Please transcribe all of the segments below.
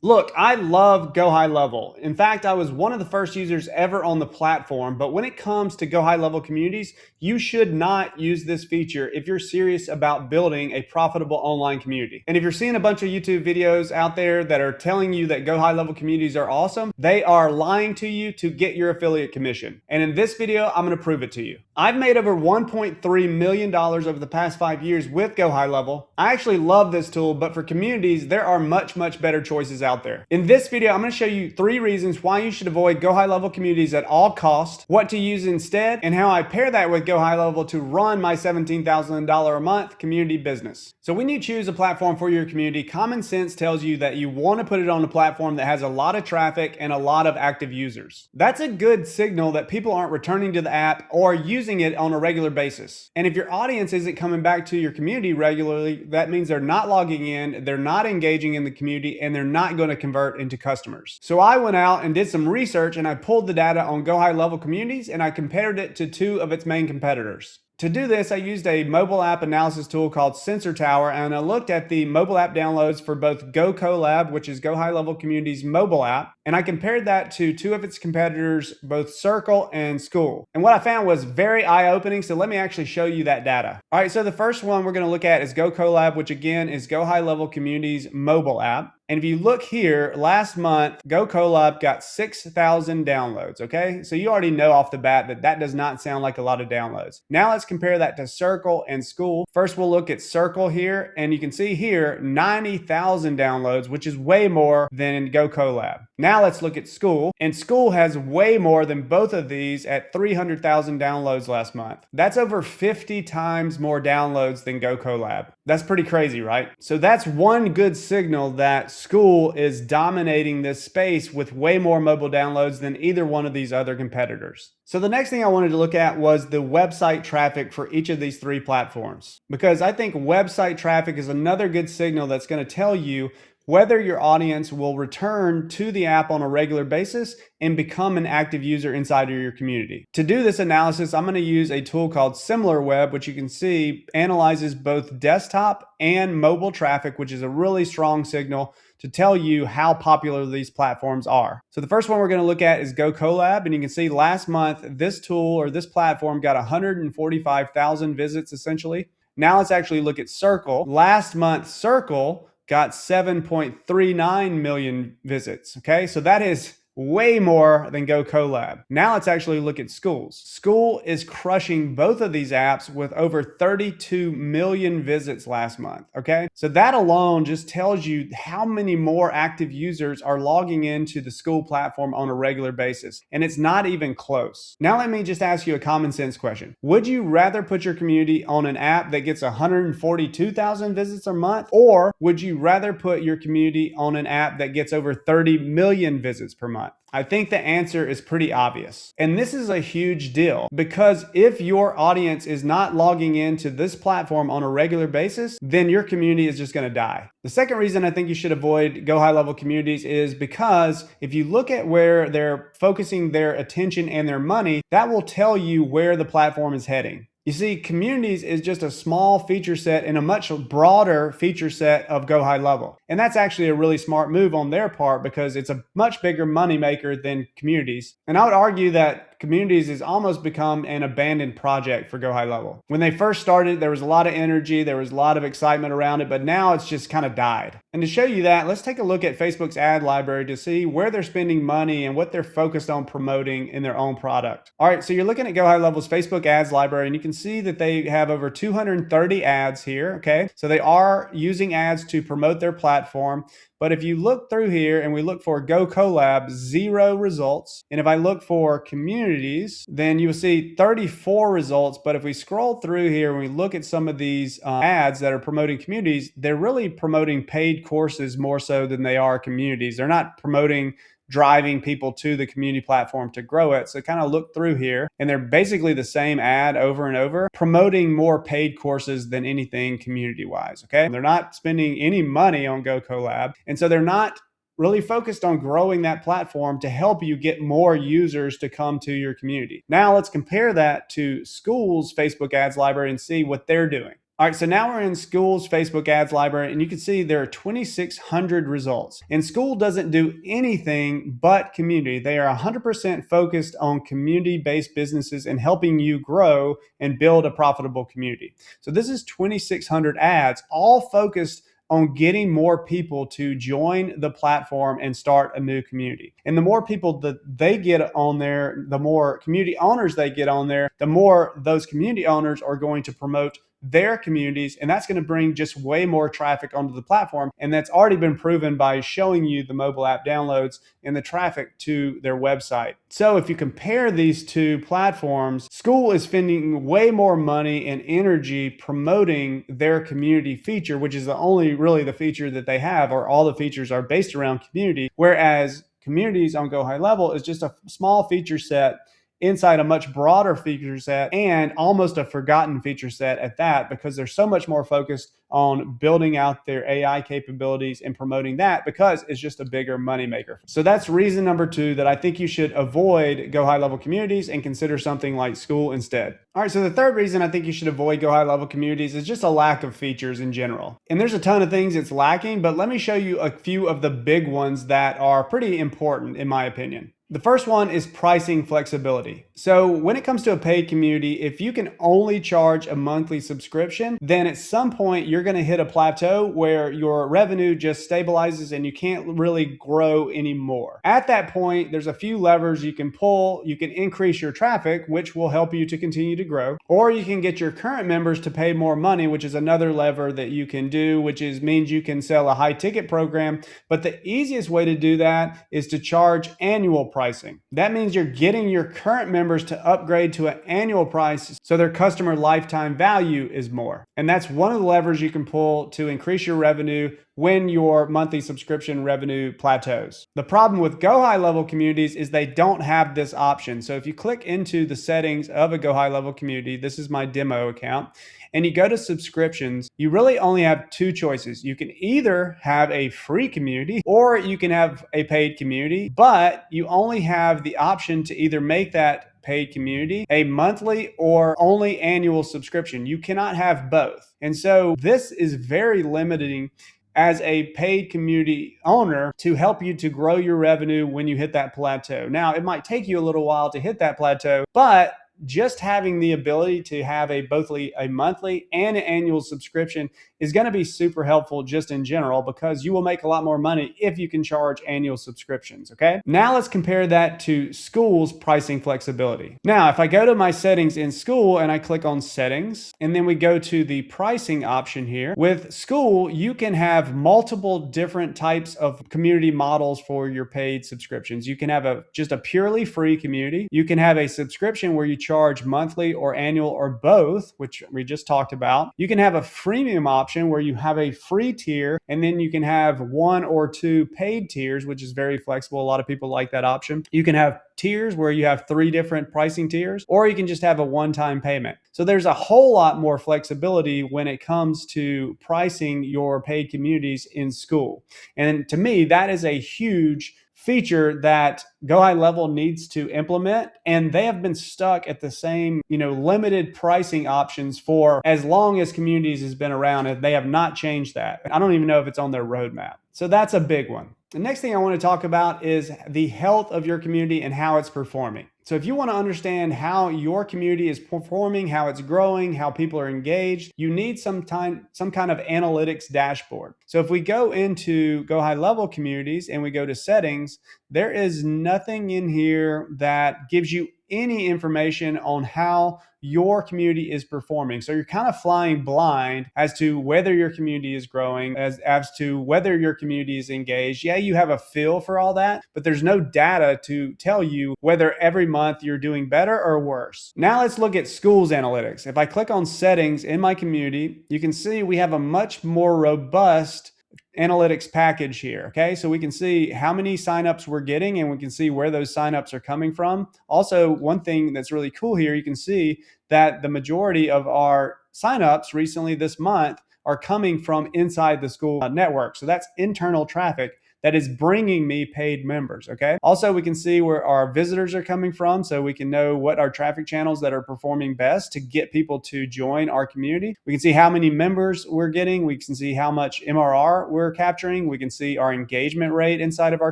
Look, I love GoHighLevel. In fact, I was one of the first users ever on the platform. But when it comes to GoHighLevel communities, you should not use this feature if you're serious about building a profitable online community. And if you're seeing a bunch of YouTube videos out there that are telling you that GoHighLevel communities are awesome, they are lying to you to get your affiliate commission. And in this video, I'm going to prove it to you. I've made over $1.3 million over the past 5 years with GoHighLevel. I actually love this tool, but for communities, there are much better choices out there. In this video, I'm going to show you 3 reasons why you should avoid GoHighLevel communities at all costs, what to use instead, and how I pair that with GoHighLevel to run my $17,000 a month community business. So when you choose a platform for your community, common sense tells you that you want to put it on a platform that has a lot of traffic and a lot of active users. That's a good signal that people aren't returning to the app or using it on a regular basis. And if your audience isn't coming back to your community regularly, that means they're not logging in, they're not engaging in the community, and they're not going to convert into customers. So I went out and did some research and I pulled the data on GoHighLevel communities and I compared it to 2 of its main competitors. To do this, I used a mobile app analysis tool called Sensor Tower, and I looked at the mobile app downloads for both Gokollab, which is GoHighLevel Community's mobile app, and I compared that to 2 of its competitors, both Circle and Skool. And what I found was very eye-opening, so let me actually show you that data. All right, so the first one we're going to look at is Gokollab, which again is GoHighLevel Community's mobile app. And if you look here, last month, Gokollab got 6,000 downloads, okay? So you already know off the bat that that does not sound like a lot of downloads. Now let's compare that to Circle and Skool. First, we'll look at Circle here, and you can see here, 90,000 downloads, which is way more than Gokollab. Now let's look at Skool, and Skool has way more than both of these at 300,000 downloads last month. That's over 50 times more downloads than Gokollab. That's pretty crazy, right? So that's one good signal that Skool is dominating this space with way more mobile downloads than either one of these other competitors. So the next thing I wanted to look at was the website traffic for each of these 3 platforms, because I think website traffic is another good signal that's going to tell you whether your audience will return to the app on a regular basis and become an active user inside of your community. To do this analysis, I'm going to use a tool called SimilarWeb, which you can see analyzes both desktop and mobile traffic, which is a really strong signal to tell you how popular these platforms are. So the first one we're going to look at is Gokollab, and you can see last month this tool or this platform got 145,000 visits essentially. Now let's actually look at Circle. Last month, Circle got 7.39 million visits. Okay, so that is way more than Gokollab. Now let's actually look at Skool's. Skool is crushing both of these apps with over 32 million visits last month, okay? So that alone just tells you how many more active users are logging into the Skool platform on a regular basis, and it's not even close. Now let me just ask you a common sense question. Would you rather put your community on an app that gets 142,000 visits a month, or would you rather put your community on an app that gets over 30 million visits per month? I think the answer is pretty obvious. And this is a huge deal because if your audience is not logging into this platform on a regular basis, then your community is just going to die. The second reason I think you should avoid GoHighLevel communities is because if you look at where they're focusing their attention and their money, that will tell you where the platform is heading. You see, communities is just a small feature set in a much broader feature set of GoHighLevel. And that's actually a really smart move on their part because it's a much bigger moneymaker than communities. And I would argue that communities has almost become an abandoned project for GoHighLevel. When they first started, there was a lot of energy, there was a lot of excitement around it, but now it's just kind of died. And to show you that, let's take a look at Facebook's ad library to see where they're spending money and what they're focused on promoting in their own product. All right, so you're looking at GoHighLevel's Facebook ads library, and you can see that they have over 230 ads here, okay? So they are using ads to promote their platform. But if you look through here and we look for Gokollab, 0 results. And if I look for communities, then you'll see 34 results. But if we scroll through here and we look at some of these ads that are promoting communities, they're really promoting paid courses more so than they are communities. They're not promoting driving people to the community platform to grow it. So kind of look through here and they're basically the same ad over and over, promoting more paid courses than anything community wise. Okay. They're not spending any money on Gokollab. And so they're not really focused on growing that platform to help you get more users to come to your community. Now let's compare that to Skool's Facebook ads library and see what they're doing. All right, so now we're in Skool's Facebook ads library, and you can see there are 2,600 results. And Skool doesn't do anything but community. They are 100% focused on community-based businesses and helping you grow and build a profitable community. So this is 2,600 ads, all focused on getting more people to join the platform and start a new community. And the more people that they get on there, the more community owners they get on there, the more those community owners are going to promote their communities, and that's going to bring just way more traffic onto the platform. And that's already been proven by showing you the mobile app downloads and the traffic to their website. So if you compare these two platforms, Skool is spending way more money and energy promoting their community feature, which is the only really the feature that they have, or all the features are based around community, whereas communities on GoHighLevel is just a small feature set inside a much broader feature set, and almost a forgotten feature set at that, because they're so much more focused on building out their AI capabilities and promoting that, because it's just a bigger moneymaker. So that's reason number 2 that I think you should avoid GoHighLevel communities and consider something like Skool instead. All right, so the third reason I think you should avoid GoHighLevel communities is just a lack of features in general. And there's a ton of things it's lacking, but let me show you a few of the big ones that are pretty important in my opinion. The first one is pricing flexibility. So when it comes to a paid community, if you can only charge a monthly subscription, then at some point you're going to hit a plateau where your revenue just stabilizes and you can't really grow anymore. At that point, there's a few levers you can pull. You can increase your traffic, which will help you to continue to grow, or you can get your current members to pay more money, which is another lever that you can do, which means you can sell a high ticket program. But the easiest way to do that is to charge annual pricing. That means you're getting your current members to upgrade to an annual price so their customer lifetime value is more. And that's one of the levers you can pull to increase your revenue when your monthly subscription revenue plateaus. The problem with GoHighLevel communities is they don't have this option. So if you click into the settings of a GoHighLevel community, this is my demo account, and you go to subscriptions, you really only have two choices. You can either have a free community or you can have a paid community, but you only have the option to either make that paid community a monthly or only annual subscription. You cannot have both. And so this is very limiting as a paid community owner to help you to grow your revenue when you hit that plateau. Now, it might take you a little while to hit that plateau, but just having the ability to have both a monthly and an annual subscription is going to be super helpful just in general, because you will make a lot more money if you can charge annual subscriptions. Okay, now let's compare that to Skool's pricing flexibility. Now, if I go to my settings in Skool and I click on settings, and then we go to the pricing option here, with Skool, you can have multiple different types of community models for your paid subscriptions. You can have just a purely free community. You can have a subscription where you charge monthly or annual or both, which we just talked about. You can have a freemium option where you have a free tier, and then you can have one or two paid tiers, which is very flexible. A lot of people like that option. You can have tiers where you have 3 different pricing tiers, or you can just have a one-time payment. So there's a whole lot more flexibility when it comes to pricing your paid communities in Skool. And to me, that is a huge feature that GoHighLevel needs to implement, and they have been stuck at the same, limited pricing options for as long as communities has been around, and they have not changed that. I don't even know if it's on their roadmap. So that's a big one. The next thing I want to talk about is the health of your community and how it's performing. So if you want to understand how your community is performing, how it's growing, how people are engaged, you need some kind of analytics dashboard. So if we go into GoHighLevel communities and we go to settings, there is nothing in here that gives you any information on how your community is performing. So you're kind of flying blind as to whether your community is growing, as to whether your community is engaged. Yeah, you have a feel for all that, but there's no data to tell you whether every month you're doing better or worse. Now let's look at Skool's analytics. If I click on settings in my community, you can see we have a much more robust analytics package here. Okay, so we can see how many signups we're getting, and we can see where those signups are coming from. Also, one thing that's really cool here, you can see that the majority of our signups recently this month are coming from inside the Skool network. So that's internal traffic that is bringing me paid members. Okay. Also, we can see where our visitors are coming from, so we can know what our traffic channels that are performing best to get people to join our community. We can see how many members we're getting. We can see how much MRR we're capturing. We can see our engagement rate inside of our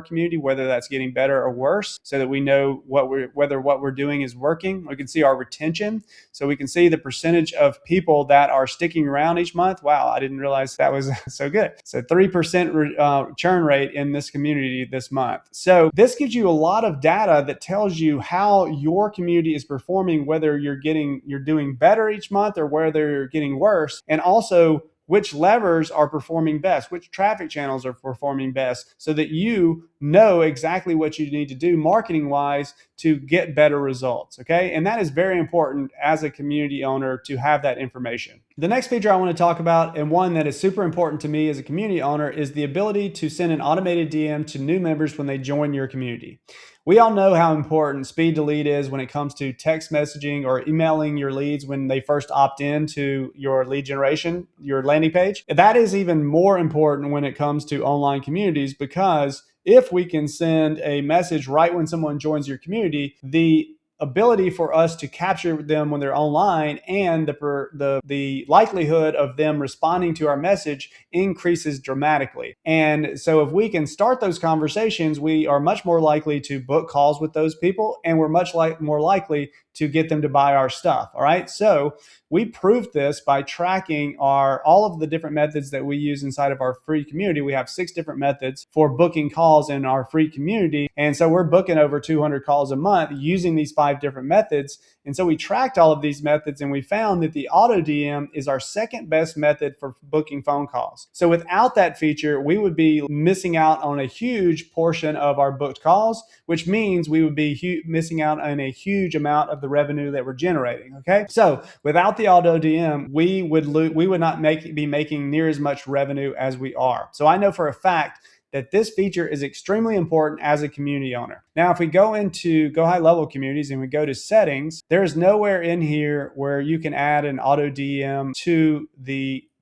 community, whether that's getting better or worse, so that we know whether what we're doing is working. We can see our retention, so we can see the percentage of people that are sticking around each month. Wow, I didn't realize that was so good. So 3% churn rate in this community this month. So this gives you a lot of data that tells you how your community is performing, whether you're doing better each month or whether you're getting worse, and also which levers are performing best, which traffic channels are performing best, so that you know exactly what you need to do marketing wise to get better results. Okay. And that is very important as a community owner to have that information. The next feature I want to talk about, and one that is super important to me as a community owner, is the ability to send an automated DM to new members when they join your community. We all know how important speed to lead is when it comes to text messaging or emailing your leads when they first opt in to your lead generation, your landing page. That is even more important when it comes to online communities, because if we can send a message right when someone joins your community, the ability for us to capture them when they're online and the likelihood of them responding to our message increases dramatically. And so if we can start those conversations, we are much more likely to book calls with those people, and we're much more likely to get them to buy our stuff. All right. So we proved this by tracking all of the different methods that we use inside of our free community. We have 6 different methods for booking calls in our free community. And so we're booking over 200 calls a month using these 5 different methods. And so we tracked all of these methods, and we found that the auto DM is our second best method for booking phone calls. So without that feature, we would be missing out on a huge portion of our booked calls, which means we would be missing out on a huge amount of the revenue that we're generating. Okay. So without the auto DM, we would not be making near as much revenue as we are. So I know for a fact that this feature is extremely important as a community owner. Now, if we go into GoHighLevel communities and we go to settings, there's nowhere in here where you can add an auto DM to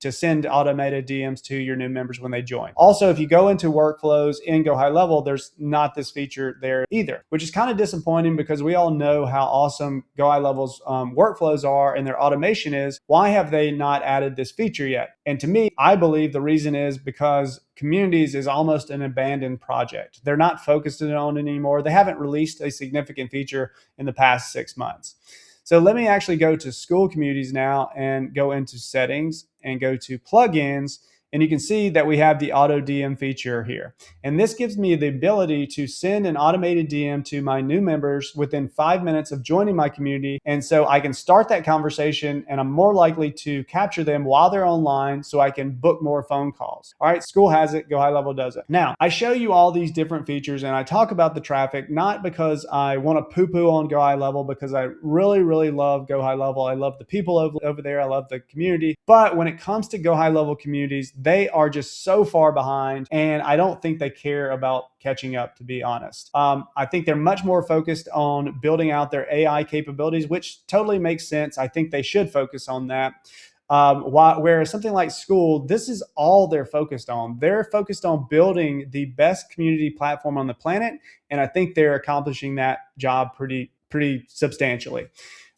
send automated DMs to your new members when they join. Also, if you go into workflows in GoHighLevel, there's not this feature there either, which is kind of disappointing because we all know how awesome GoHighLevel's workflows are and their automation is. Why have they not added this feature yet? And to me, I believe the reason is because communities is almost an abandoned project. They're not focused on it anymore. They haven't released a significant feature in the past 6 months. So let me actually go to Skool communities now and go into settings and go to plugins. And you can see that we have the auto DM feature here. And this gives me the ability to send an automated DM to my new members within 5 minutes of joining my community. And so I can start that conversation, and I'm more likely to capture them while they're online so I can book more phone calls. All right, Skool has it, GoHighLevel does it. Now, I show you all these different features and I talk about the traffic, not because I want to poo-poo on GoHighLevel, because I really, really love GoHighLevel. I love the people over there. I love the community. But when it comes to GoHighLevel communities, they are just so far behind, and I don't think they care about catching up, to be honest. I think they're much more focused on building out their AI capabilities, which totally makes sense. I think they should focus on that. Whereas something like Skool, this is all they're focused on. They're focused on building the best community platform on the planet, and I think they're accomplishing that job pretty substantially.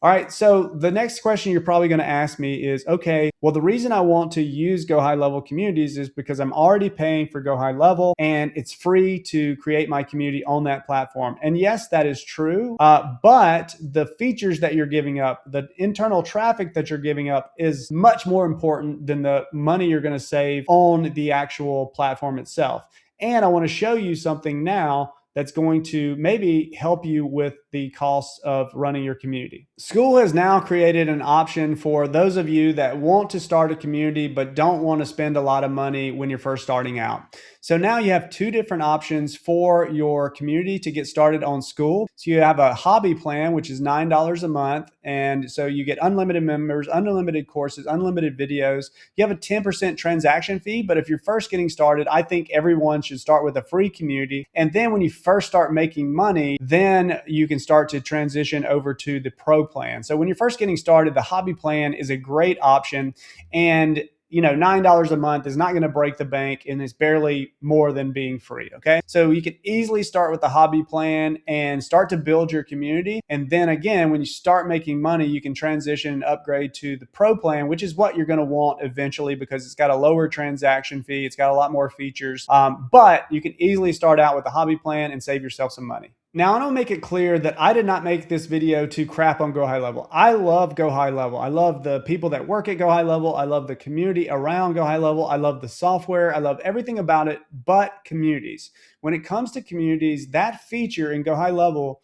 All right, so the next question you're probably going to ask me is, okay, well, the reason I want to use GoHighLevel communities is because I'm already paying for GoHighLevel and it's free to create my community on that platform. And yes, that is true, but the features that you're giving up, the internal traffic that you're giving up is much more important than the money you're going to save on the actual platform itself. And I want to show you something now that's going to maybe help you with the costs of running your community. Skool has now created an option for those of you that want to start a community but don't want to spend a lot of money when you're first starting out. So now you have 2 different options for your community to get started on Skool. So you have a hobby plan, which is $9 a month. And so you get unlimited members, unlimited courses, unlimited videos. You have a 10% transaction fee. But if you're first getting started, I think everyone should start with a free community. And then when you first start making money, then you can start to transition over to the pro plan. So when you're first getting started, the hobby plan is a great option. And $9 a month is not going to break the bank, and it's barely more than being free. Okay. So you can easily start with the hobby plan and start to build your community. And then again, when you start making money, you can transition and upgrade to the pro plan, which is what you're going to want eventually because it's got a lower transaction fee. It's got a lot more features. But you can easily start out with the hobby plan and save yourself some money. Now, I want to make it clear that I did not make this video to crap on GoHighLevel. I love GoHighLevel. I love the people that work at GoHighLevel. I love the community around GoHighLevel. I love the software. I love everything about it but communities. When it comes to communities, that feature in GoHighLevel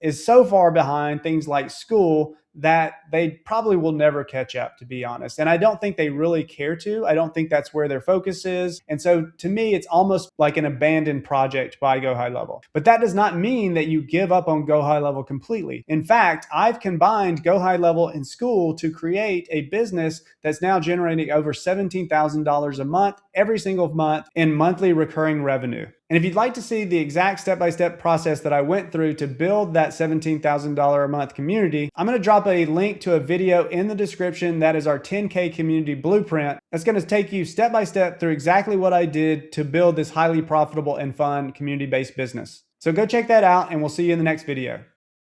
is so far behind things like Skool that they probably will never catch up, to be honest. And I don't think they really care to. I don't think that's where their focus is. And so to me, it's almost like an abandoned project by GoHighLevel. But that does not mean that you give up on GoHighLevel completely. In fact, I've combined GoHighLevel and Skool to create a business that's now generating over $17,000 a month, every single month, in monthly recurring revenue. And if you'd like to see the exact step-by-step process that I went through to build that $17,000 a month community, I'm going to drop a link to a video in the description. That is our 10K community blueprint. That's going to take you step-by-step through exactly what I did to build this highly profitable and fun community-based business. So go check that out, and we'll see you in the next video.